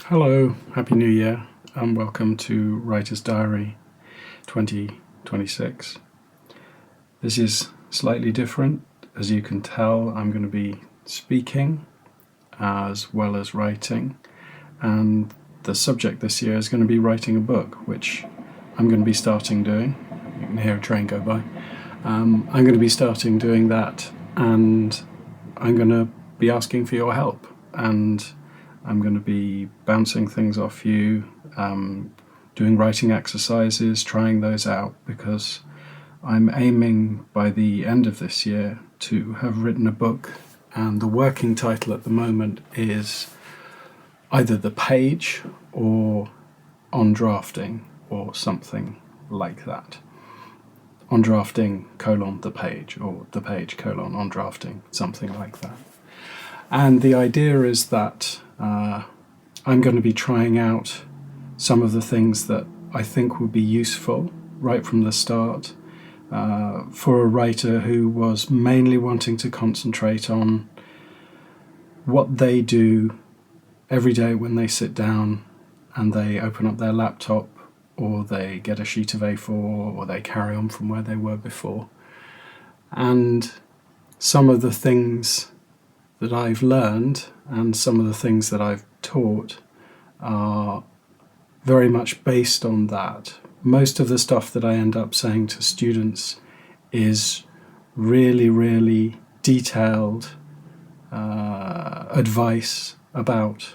Hello, Happy New Year, and welcome to Writer's Diary 2026. This is slightly different. As you can tell, I'm going to be speaking as well as writing, and the subject this year is going to be writing a book, which I'm going to be starting doing. You can hear a train go by. I'm going to be starting doing that, and I'm going to be asking for your help, and I'm going to be bouncing things off you, doing writing exercises, trying those out, because I'm aiming by the end of this year to have written a book, and the working title at the moment is either The Page or On Drafting or something like that. On Drafting, The Page, or The Page, On Drafting, something like that. And the idea is that I'm going to be trying out some of the things that I think would be useful right from the start for a writer who was mainly wanting to concentrate on what they do every day when they sit down and they open up their laptop, or they get a sheet of A4, or they carry on from where they were before. And some of the things that I've learned and some of the things that I've taught are very much based on that. Most of the stuff that I end up saying to students is really, really detailed advice about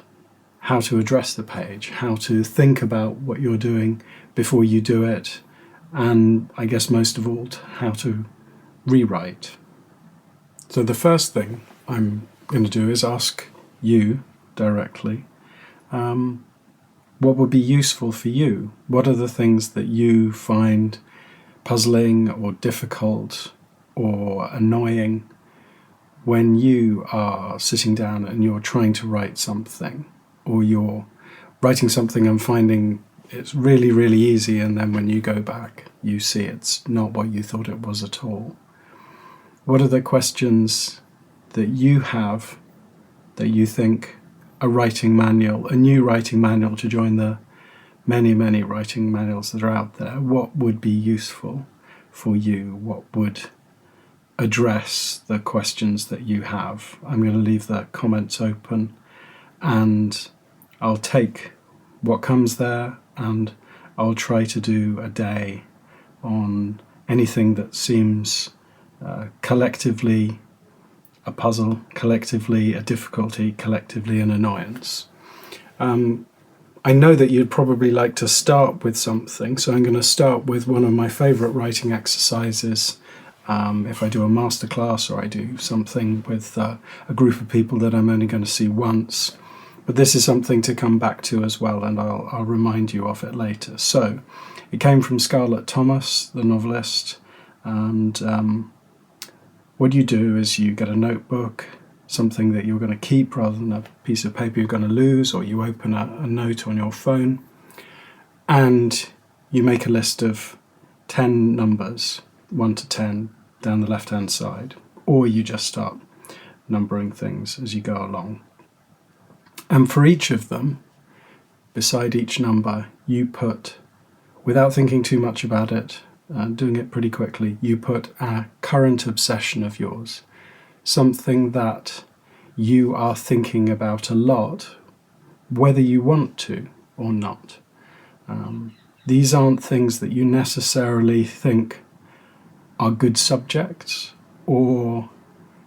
how to address the page, how to think about what you're doing before you do it, and I guess most of all, how to rewrite. So the first thing I'm going to do is ask you directly, what would be useful for you? What are the things that you find puzzling or difficult or annoying when you are sitting down and you're trying to write something, or you're writing something and finding it's really, really easy, and then when you go back, you see it's not what you thought it was at all? What are the questions that you have that you think a new writing manual to join the many, many writing manuals that are out there, what would be useful for you? What would address the questions that you have? I'm going to leave the comments open, and I'll take what comes there, and I'll try to do a day on anything that seems collectively a puzzle, collectively a difficulty, collectively an annoyance. I know that you'd probably like to start with something, so I'm going to start with one of my favourite writing exercises. If I do a masterclass or I do something with a group of people that I'm only going to see once. But this is something to come back to as well, and I'll remind you of it later. So it came from Scarlett Thomas, the novelist, and what you do is you get a notebook, something that you're going to keep rather than a piece of paper you're going to lose, or you open a note on your phone, and you make a list of 10 numbers, 1 to 10, down the left-hand side, or you just start numbering things as you go along. And for each of them, beside each number, you put, without thinking too much about it, doing it pretty quickly, you put a current obsession of yours, something that you are thinking about a lot, whether you want to or not. These aren't things that you necessarily think are good subjects or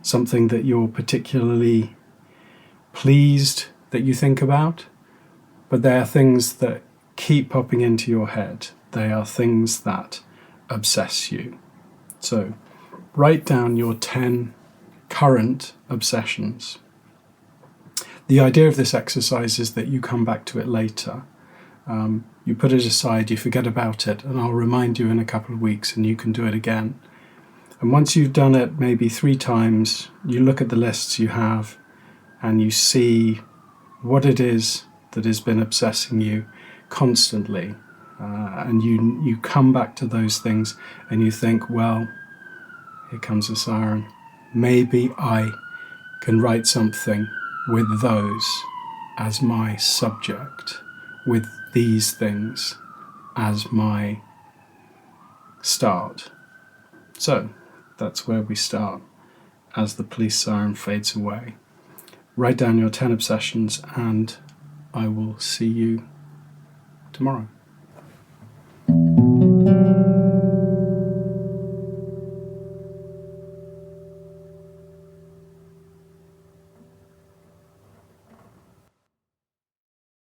something that you're particularly pleased that you think about, but they are things that keep popping into your head. They are things that obsess you. So write down your 10 current obsessions. The idea of this exercise is that you come back to it later. You put it aside, you forget about it, and I'll remind you in a couple of weeks and you can do it again. And once you've done it maybe 3 times, you look at the lists you have and you see what it is that has been obsessing you constantly. And you come back to those things and you think, well, here comes the siren. Maybe I can write something with those as my subject, with these things as my start. So that's where we start as the police siren fades away. Write down your 10 obsessions and I will see you tomorrow.